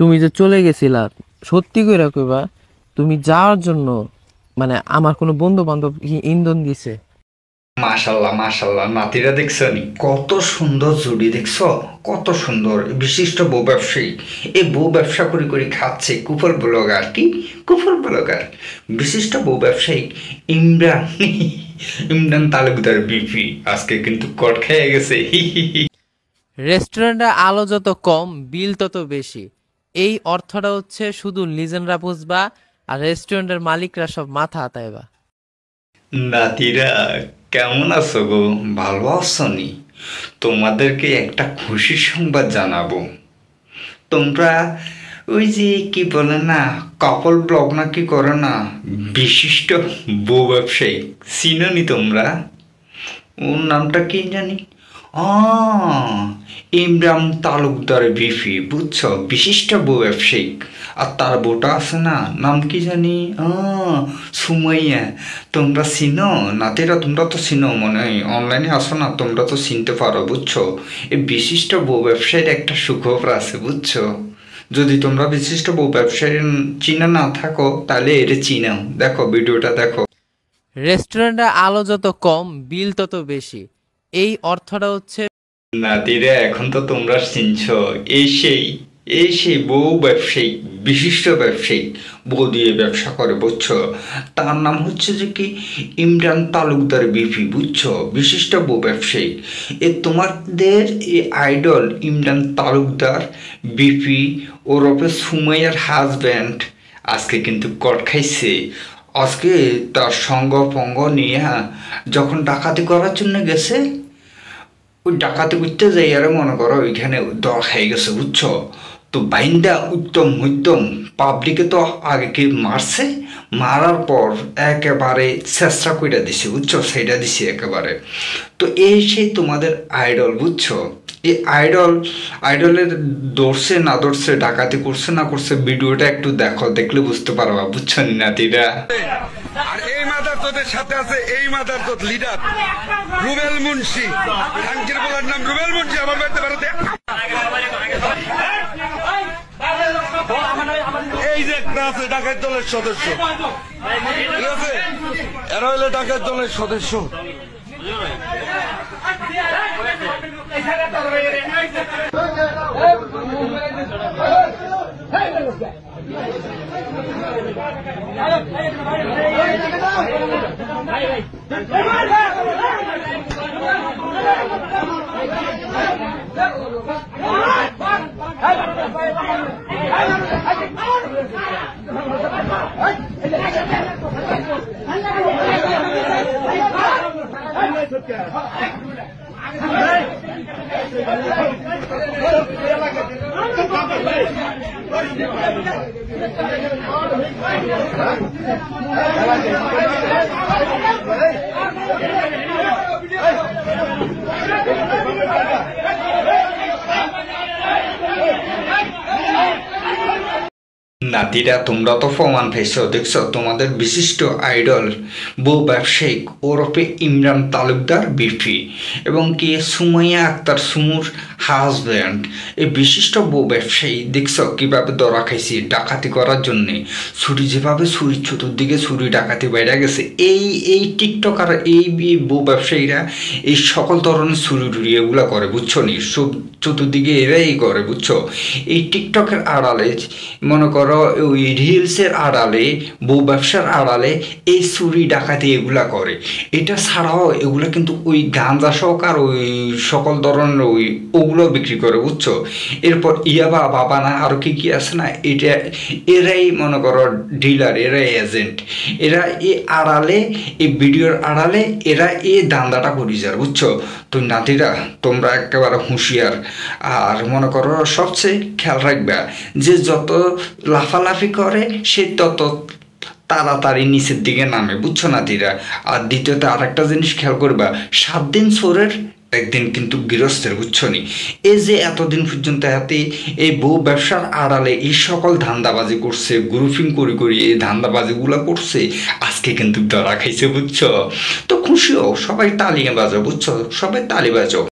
তুমি যে চলে গেছিলা, সত্যি কইরা কইবা তুমি যাওয়ার জন্য মানে আমার কোনো বন্ধু বান্ধব ইন্ধন দিছে? মাশাল্লাহ মাশাল্লাহ, নাতিরা দেখছো নি কত সুন্দর জুড়ি, দেখছো কত সুন্দর বিশিষ্ট বউ ব্যবসায়ী। এই বউ ব্যবসা করে করে খাচ্ছে কুফর ব্লগার, কি কুফর ব্লগার, বিশিষ্ট বউ ব্যবসায়ী ইমরান ইমরান তালুকদার বিপি আজকে কিন্তু কট খেয়ে গেছে। রেস্টুরেন্টে আলো যত কম বিল তত বেশি, এই অর্থটা হচ্ছে শুধু লিজেন্ডরা বুঝবা, আর রেস্টুরেন্টের মালিকরা সব মাথা হাতাইবা। নাতিরা কেমন আছো গো, ভালো আছো নি? তোমাদেরকে একটা খুশির সংবাদ জানাবো। তোমরা ওই যে কি বলে না, কাপল ব্লগ না কি করে না, বিশিষ্ট বউ ব্যবসায়ী চিনো নি তোমরা? ওর নামটা কি জানি, ইমরান তালুকদার বিফি, বুঝছো, বিশিষ্ট বউ ব্যবসায়ী। আর তার বউটা আছে না, নাম কি জানি, সুমাইয়া। তোমরা চিনো নাতিরা? তোমরা তো চিনো মনে হয়, অনলাইনে আসো না, তোমরা তো চিনতে পারো, বুঝছো। এই বিশিষ্ট বউ ব্যবসায়ীর একটা সুখবর আছে, বুঝছো। যদি তোমরা বিশিষ্ট বউ ব্যবসায়ী চিনা না থাকো তাহলে এটা চিনাও, দেখো ভিডিওটা দেখো। রেস্টুরেন্টে আলো যত কম বিল তত বেশি, এই অর্থটা হচ্ছে নাতিরা এখন তো তোমরা চিনছো, এই সেই বউ ব্যবসায়ী, বিশিষ্ট ব্যবসায়ী, বউ দিয়ে ব্যবসা করে, বুঝছো। তার নাম হচ্ছে যে কি ইমরান তালুকদার বিপি, বুঝছো, বিশিষ্ট বউ ব্যবসায়ী। তোমাদের এই আইডল ইমরান তালুকদার বিপি ওরফে সুমাইয়ার হাজব্যান্ড আজকে কিন্তু কট খাইছে। আজকে তার সঙ্গ পঙ্গ নিয়ে যখন ডাকাতি করার জন্য গেছে, ওই ডাকাতি করতে যাই আর মনে করো ওইখানে দর খাই গেছে, বুঝছো। তো বাইন্দা উত্তম পাবলিকে তো আগে কি মারছে, মারার পর একেবারে চেষ্টা করে দিছে, বুঝছো, সেইটা দিছে একেবারে। তো এই সেই তোমাদের আইডল, বুঝছো। এই আইডলের দৌড়ছে না দৌড়ছে, ডাকাতি করছে না করছে, ভিডিওটা একটু দেখো, দেখলে বুঝতে পারবা, বুঝছো নাতিরা। আর এই মাদার তোদের সাথে আছে এই মাদার তোর লিডার রুবেল মুন্সি, খাঙ্কির বলার নাম রুবেল মুন্সি, আমার বাড়িতে বেড়াতে। এই যে একটা আছে ডাকাত দলের সদস্য, ঠিক আছে, এরা হইলে ডাকাত দলের সদস্য। নাতিরা তোমরা তো প্রমাণ পেয়েছো, দেখছো, তোমাদের বিশিষ্ট আইডল বউ ব্যবসায়ী ওরফে ইমরান তালুকদার বিপি এবং কি সুমাইয়া আক্তার সুমুর হাজব্যান্ড, এই বিশিষ্ট বউ ব্যবসায়ী দেখছো কিভাবে ধরা খাইছি ডাকাতি করার জন্যে। ছুরি যেভাবে ছুরি চতুর্দিকে ছুরি ডাকাতি বাইরে গেছে, এই টিকটকার এই বউ ব্যবসায়ীরা এই সকল ধরনের ছুরি টুরি এগুলা করে, বুঝছো নি, সব চতুর্দিকে এরাই করে, বুঝছো। এই টিকটকের আড়ালে মনে করো ওই রিলসের আড়ালে বউ ব্যবসার আড়ালে এই চুরি ডাকাতি এগুলা করে। এটা ছাড়াও এগুলা কিন্তু ওই গাঁজা শখ আর ওই সকল ধরনের ওগুলো বিক্রি করে, বুঝছো। এরপর ইয়াবা বাবানা আরও কি আছে না, এটা এরাই মনে করো ডিলার, এরাই এজেন্ট, এরা এই আড়ালে এই ভিডিওর আড়ালে এরা এই দান্দাটা করি যার, বুঝছো। তো নাতিরা তোমরা একেবারে হুঁশিয়ার, আর মনে করো সবচেয়ে খেয়াল রাখবা যে যত লাফালাফি করে সে তত তাড়াতাড়ি নিচের দিকে নামে, বুঝছো নাতিরা। আর দ্বিতীয়ত আর একটা জিনিস খেয়াল করবা, 7 দিন চোরের একদিন কিন্তু গৃহস্থের, বুঝছো নি। এই যে এতদিন পর্যন্ত হাতে এই বউ ব্যবসার আড়ালে এই সকল ধান্দাবাজি করছে, গ্রুপিং করি এই ধান্দাবাজিগুলো করছে, আজকে কিন্তু ধরা খাইছে, বুঝছো। তো খুশিও, সবাই তালি বাজাও, বুঝছো, সবাই তালি বাজাও।